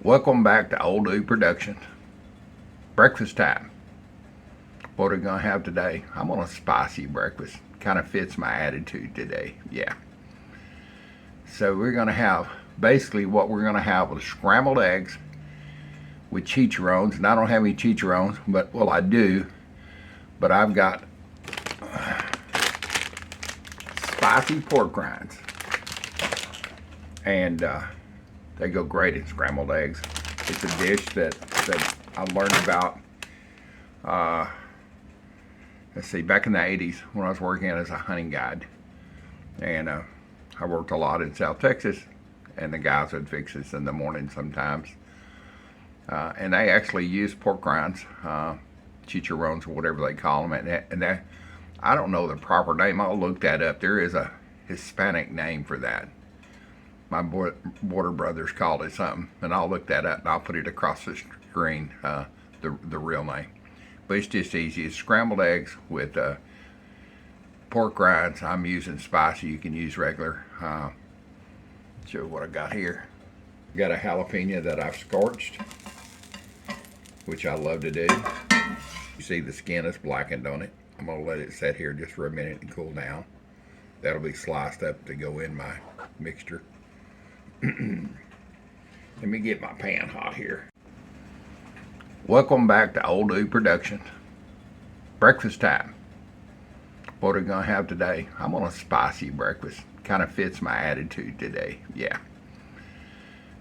Welcome back to Old Do Productions. Breakfast time. What are we going to have today? I'm on a spicy breakfast. Kind of fits my attitude today. Yeah. So we're going to have, basically what we're going to have is scrambled eggs with chicharrones. And I don't have any chicharrones, but, well, I do. But I've got spicy pork rinds. And they go great in scrambled eggs. It's a dish that I learned about, back in the 80s when I was working as a hunting guide. And I worked a lot in South Texas, and the guys would fix this in the morning sometimes. And they actually use pork rinds, chicharrones or whatever they call them. And I don't know the proper name. I'll look that up. There is a Hispanic name for that. My border brothers called it something, and I'll look that up and I'll put it across the screen, the real name. But it's just easy. It's scrambled eggs with pork rinds. I'm using spicy. You can use regular. Show you what I got here. Got a jalapeno that I've scorched, which I love to do. You see the skin is blackened on it. I'm going to let it sit here just for a minute and cool down. That'll be sliced up to go in my mixture. Let me get my pan hot here. Welcome back to Old Do Productions. Breakfast time. What are we going to have today? I'm on a spicy breakfast. Kind of fits my attitude today. Yeah.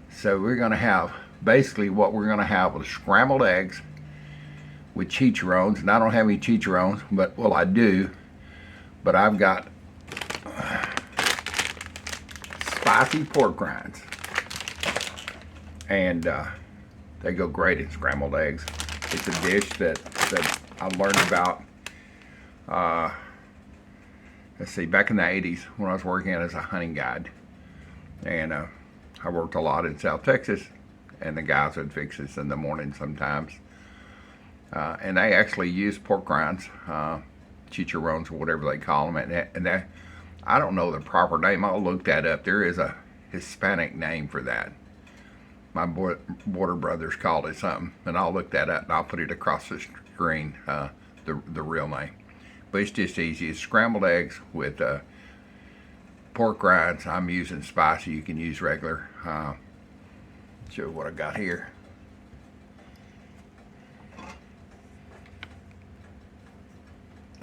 So we're going to have, basically what we're going to have is scrambled eggs with chicharrones. And I don't have any chicharrones, but, well, I do. But I've got spicy pork rinds. And they go great in scrambled eggs. It's a dish that I learned about, back in the 80s when I was working as a hunting guide. And I worked a lot in South Texas, and the guys would fix this in the morning sometimes. And they actually use pork rinds, chicharrones or whatever they call them. And I don't know the proper name. I'll look that up. There is a Hispanic name for that. My border brothers called it something, and I'll look that up and I'll put it across the screen, the real name. But it's just easy. It's scrambled eggs with pork rinds. I'm using spicy. You can use regular. Show you what I got here.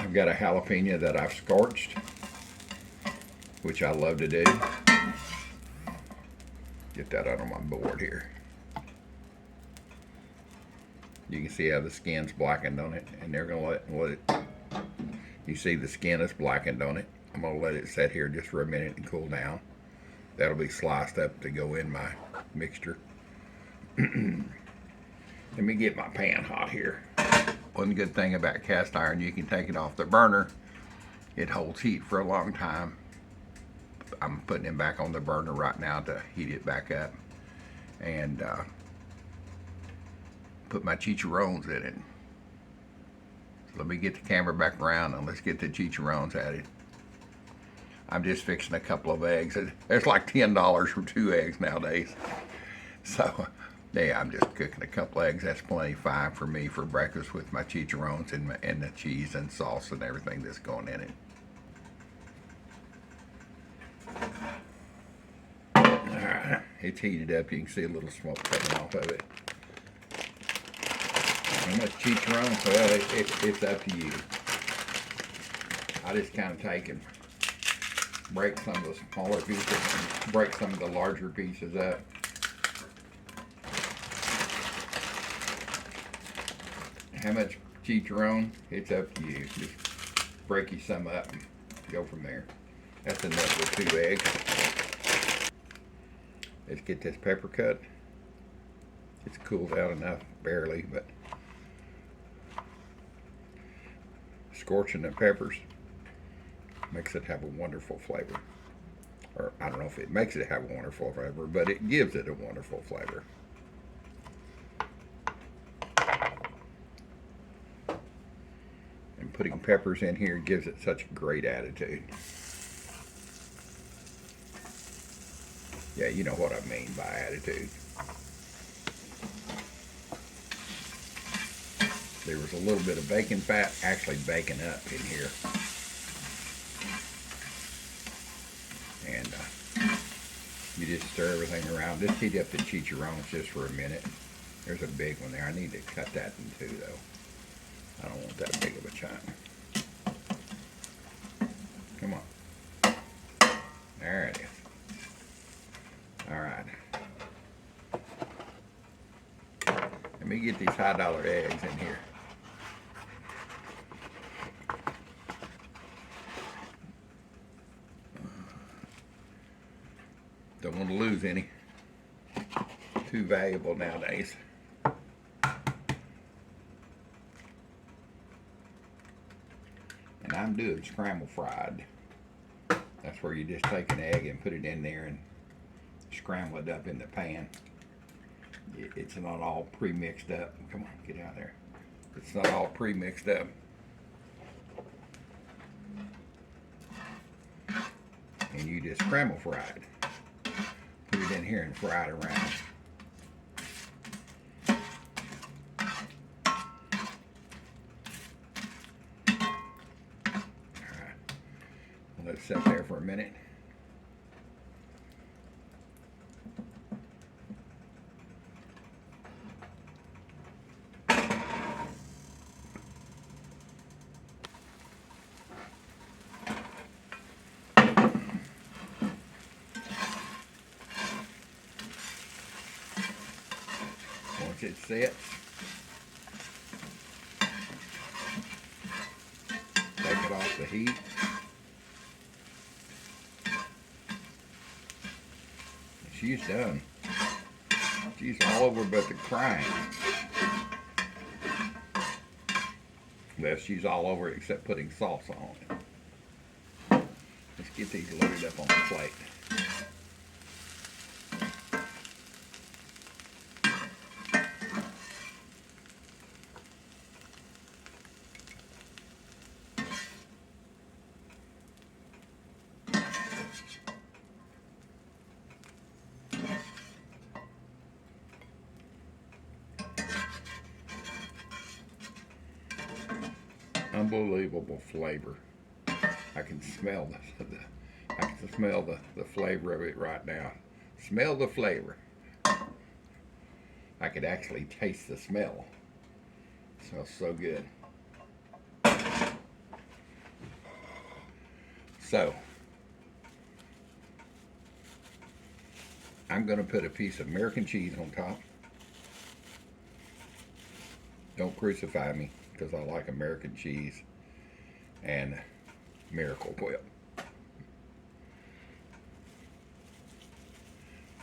I've got a jalapeno that I've scorched, which I love to do. Get that out on my board here. You can see how the skin's blackened on it, and they're gonna let it. You see the skin is blackened on it. I'm gonna let it sit here just for a minute and cool down. That'll be sliced up to go in my mixture. Let me get my pan hot here. One good thing about cast iron, you can take it off the burner. It holds heat for a long time. I'm putting it back on the burner right now to heat it back up, and put my chicharrones in it. So let me get the camera back around and let's get the chicharrones added. I'm just fixing a couple of eggs. There's like $10 for 2 eggs nowadays. So yeah, I'm just cooking a couple of eggs. That's plenty fine for me for breakfast with my chicharrones and the cheese and salsa and everything that's going in it. Alright, it's heated up. You can see a little smoke coming off of it. How much chicharrones? Well, it's up to you. I just kind of take and break some of the smaller pieces and break some of the larger pieces up. How much chicharron? It's up to you. Just break you some up and go from there. That's enough for 2 eggs. Let's get this pepper cut. It's cooled out enough, barely, but scorching the peppers makes it have a wonderful flavor. Or I don't know if it makes it have a wonderful flavor, but it gives it a wonderful flavor. And putting peppers in here gives it such a great attitude. Yeah, you know what I mean by attitude. There was a little bit of bacon fat actually baking up in here. And you just stir everything around. Just heat up the chicharrones just for a minute. There's a big one there. I need to cut that in two though. I don't want that big of a chunk. Come on. There it is. All right. Let me get these $high eggs in here. Don't want to lose any. Too valuable nowadays. And I'm doing scramble fried. That's where you just take an egg and put it in there and scramble it up in the pan. It's not all pre-mixed up. Come on, get out there. It's not all pre-mixed up. And you just scramble fry it. Put it in here and fry it around. Alright. Let it sit there for a minute. Once it sets, take it off the heat. She's done. She's all over but the crying. Well, she's all over except putting salsa on it. Let's get these loaded up on the plate. Unbelievable flavor. I can smell the flavor of it right now. Smell the flavor. I could actually taste the smell. It smells so good. So I'm going to put a piece of American cheese on top. Don't crucify me, because I like American cheese and Miracle Whip.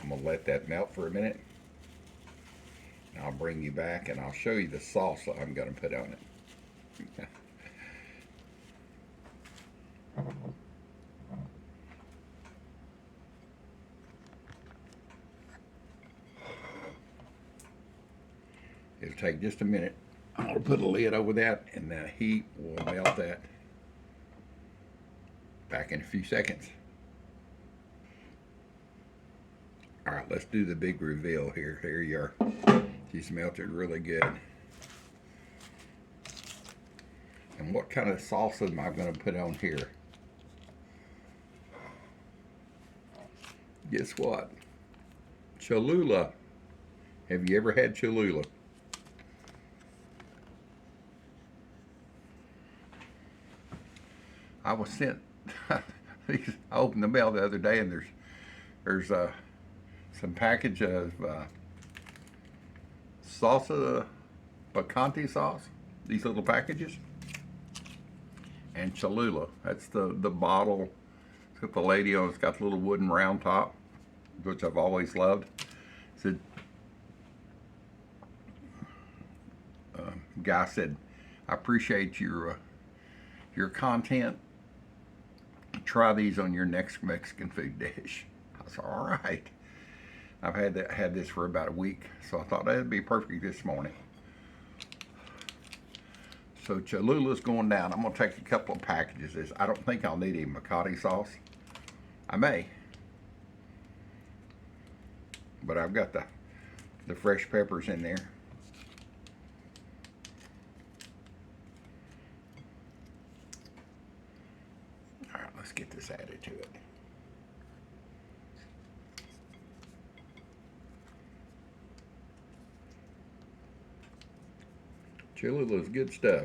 I'm going to let that melt for a minute. And I'll bring you back and I'll show you the salsa I'm going to put on it. It'll take just a minute. I'm going to put a lid over that and the heat will melt that. Back in a few seconds. Alright, let's do the big reveal here. Here you are. She's melted really good. And what kind of salsa am I going to put on here? Guess what? Cholula. Have you ever had Cholula? I was sent. I opened the mail the other day, and there's some package of salsa picante sauce. These little packages, and Cholula. That's the bottle. It's got the lady on. It's got the little wooden round top, which I've always loved. Said, guy said, I appreciate your content. Try these on your next Mexican food dish. I said, all right. I've had this for about a week, so I thought that'd be perfect this morning. So Cholula's going down. I'm gonna take a couple of packages. I don't think I'll need a picante sauce. I may, but I've got the fresh peppers in there. Let's get this added to it. Chillula's good stuff.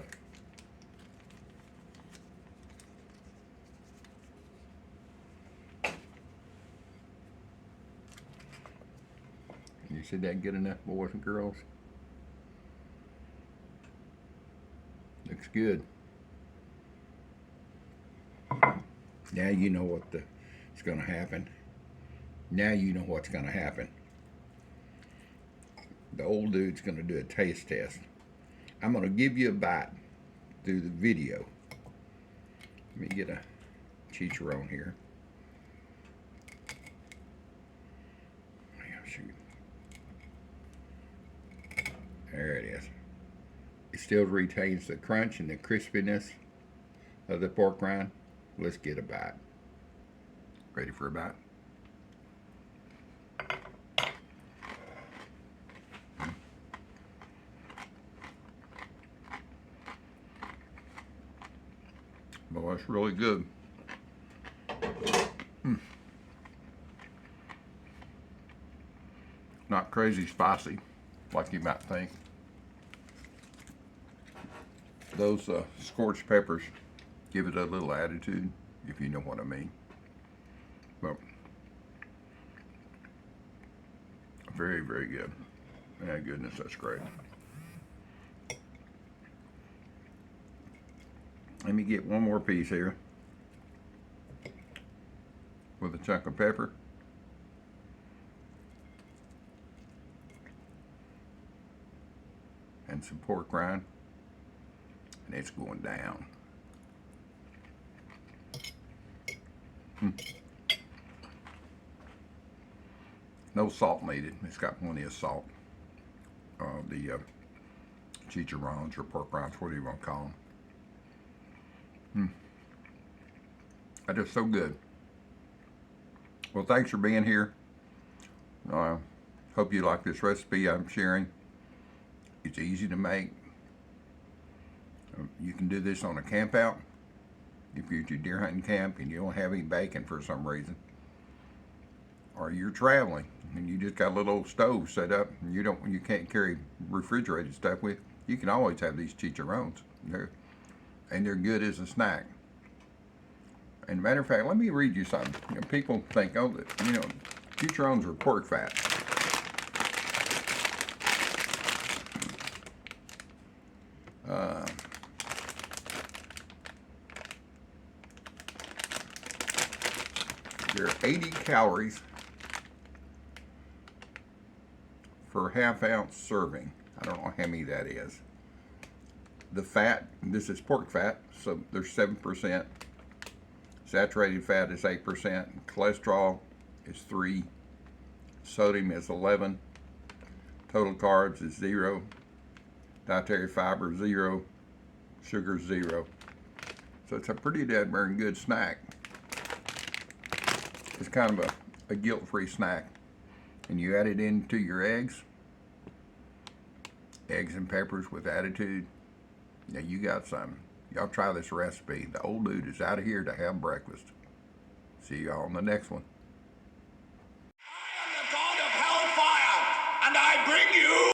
You said that good enough, boys and girls? Looks good. Now you know what's going to happen. Now you know what's going to happen. The old dude's going to do a taste test. I'm going to give you a bite through the video. Let me get a chicharrone here. Shoot. There it is. It still retains the crunch and the crispiness of the pork rind. Let's get a bite. Ready for a bite? Well, that's really good. Not crazy spicy, like you might think. Those scorched peppers give it a little attitude, if you know what I mean. But very, very good. My goodness, that's great. Let me get one more piece here with a chunk of pepper. And some pork rind. And it's going down. No salt needed. It's got plenty of salt. The chicharrones or pork rinds, whatever you want to call them. That is so good. Well, thanks for being here. Hope you like this recipe I'm sharing. It's easy to make. You can do this on a camp out. If you're at your deer hunting camp and you don't have any bacon for some reason, or you're traveling and you just got a little old stove set up and you can't carry refrigerated stuff with, you can always have these chicharrones. They're good as a snack. And matter of fact, let me read you something. People think, oh, chicharrones are pork fat. There are 80 calories for a half-ounce serving. I don't know how many that is. The fat, this is pork fat, so there's 7%. Saturated fat is 8%. Cholesterol is 3. Sodium is 11. Total carbs is 0. Dietary fiber 0. Sugar 0. So it's a pretty darn good snack. It's kind of a guilt-free snack. And you add it into your eggs. Eggs and peppers with attitude. Now you got something. Y'all try this recipe. The old dude is out of here to have breakfast. See y'all on the next one. I am the god of hellfire, and I bring you